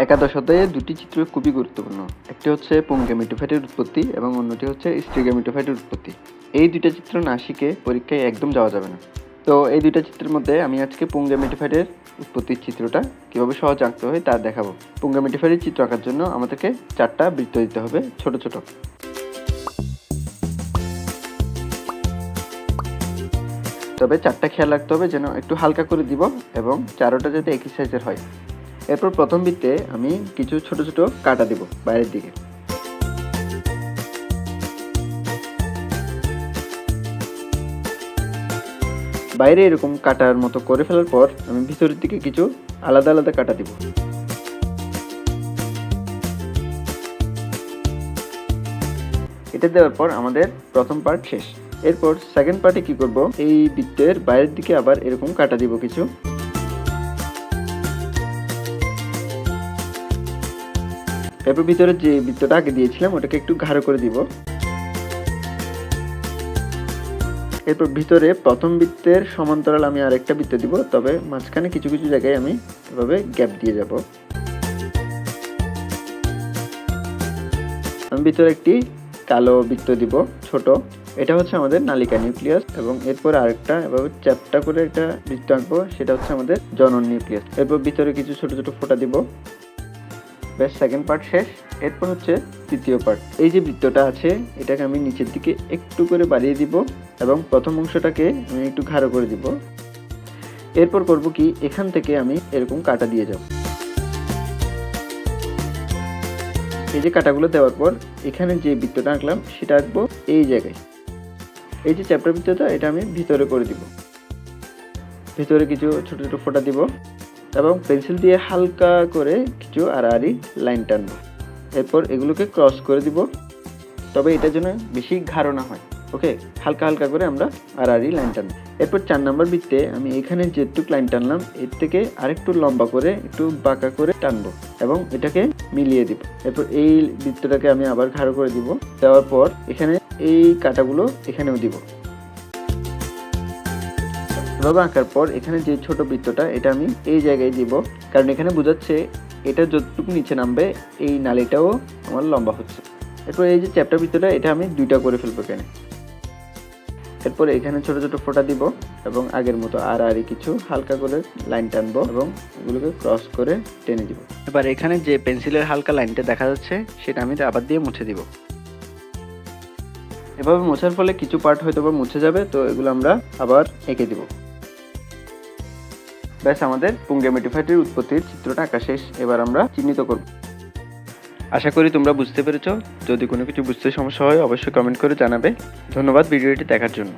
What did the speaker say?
একাদশ অধ্যায়ে দুটি চিত্র খুবই গুরুত্বপূর্ণ। একটি হচ্ছে পুংগেমিটোফাইটের উৎপত্তি এবং অন্যটি হচ্ছে স্ট্রিগেমিটোফাইটের উৎপত্তি। এই দুইটা চিত্র না শিখে পরীক্ষায় একদম যাওয়া যাবে না। তো এই দুইটা চিত্রের মধ্যে আমি আজকে পুংগেমিটোফাইটের উৎপত্তির চিত্রটা কীভাবে সহজ আঁকতে হয় তা দেখাবো। পুংগেমিটোফাইটের চিত্র আঁকার জন্য আমাদেরকে 4টা বৃত্ত দিতে হবে, ছোট ছোট। তবে 4টা খেয়াল রাখতে হবে যেন একটু হালকা করে দিব এবং চারোটা যাতে একই সাইজের হয়। এরপর প্রথম বৃত্তে আমি কিছু ছোট ছোট কাটা দেব বাইরের দিকে। বাইরে এরকম কাটার মতো করে ফেলার পর আমি ভিতরের দিকে কিছু আলাদা আলাদা কাটা দিব। এটা দেওয়ার পর আমাদের প্রথম পার্ট শেষ। এরপর সেকেন্ড পার্টে কি করব, এই বৃত্তের বাইরের দিকে আবার এরকম কাটা দিব কিছু। এরপর ভিতরে যে বৃত্তটা আগে দিয়েছিলাম ওটাকে একটু গাঢ় করে দিব। এরপর ভিতরে প্রথম বৃত্তের সমান্তরাল আমি আরেকটা বৃত্ত দিব, তবে মাঝখানে কিছু কিছু জায়গায় আমি এভাবে গ্যাপ দিয়ে যাব। আমি ভিতরে একটি কালো বৃত্ত দিব ছোট, এটা হচ্ছে আমাদের নালিকা নিউক্লিয়াস, এবং এরপর আরেকটা এভাবে চ্যাপ্টা করে একটা বৃত্ত আঁকবো, সেটা হচ্ছে আমাদের জনন নিউক্লিয়াস। এরপর ভিতরে কিছু ছোট ছোট ফোঁটা দিব। বেশ, সেকেন্ড পার্ট শেষ। এরপর হচ্ছে তৃতীয় পার্ট। এই যে বৃত্তটা আছে এটাকে আমি নিচের দিকে একটু করে বাড়িয়ে দিব এবং প্রথম অংশটাকে আমি একটু গাঢ় করে দিব। এরপর করব কি, এখান থেকে আমি এরকম কাটা দিয়ে যাব। এই যে কাটাগুলো দেওয়ার পর এখানে যে বৃত্তটা আঁকলাম সেটা আঁকবো এই জায়গায়। এই যে চ্যাপ্টার বৃত্তটা এটা আমি ভিতরে করে দিব। ভিতরে কিছু ছোট ছোট ফোঁটা দিব এবং পেন্সিল দিয়ে হালকা করে কিছু আড়াআড়ি লাইন টানবো। এরপর এগুলোকে ক্রস করে দিব, তবে এটা যেন বেশি গাঢ় না হয়। ওকে, হালকা হালকা করে আমরা আড়াআড়ি লাইন টানবো। এরপর 4 নম্বর বৃত্তে আমি এখানে যেটুকু লাইন টানলাম এর থেকে আরেকটু লম্বা করে একটু বাঁকা করে টানবো এবং এটাকে মিলিয়ে দিব। এরপর এই বৃত্তটাকে আমি আবার গাঢ় করে দিব। দেওয়ার পর এখানে এই কাটাগুলো এখানেও দিব। এভাবে আঁকার পর এখানে যে ছোট বৃত্তটা এটা আমি এই জায়গায় দিব, কারণ এখানে বোঝাচ্ছে এটা যতটুকু নিচে নামবে এই নালিটাও আমার লম্বা হচ্ছে। এরপর এই যে চ্যাপ্টার বৃত্তটা এটা আমি 2টা করে ফেলবো এখানে। এরপর এখানে ছোট ছোট ফোঁটা দিব এবং আগের মতো আড়াআড়ি কিছু হালকা করে লাইন টানবো এবং এগুলোকে ক্রস করে টেনে দিব। এবার এখানে যে পেন্সিলের হালকা লাইনটা দেখা যাচ্ছে সেটা আমি আবার দিয়ে মুছে দিব। এভাবে মোছার ফলে কিছু পার্ট হয়তো বা মুছে যাবে, তো এগুলো আমরা আবার এঁকে দিব। ব্যাস, আমাদের পুংগেমিটোফাইটের উৎপত্তির চিত্রটা আঁকা শেষ। এবার আমরা চিহ্নিত করব। আশা করি তোমরা বুঝতে পেরেছো। যদি কোনো কিছু বুঝতে সমস্যা হয় অবশ্যই কমেন্ট করে জানাবে। ধন্যবাদ ভিডিওটি দেখার জন্য।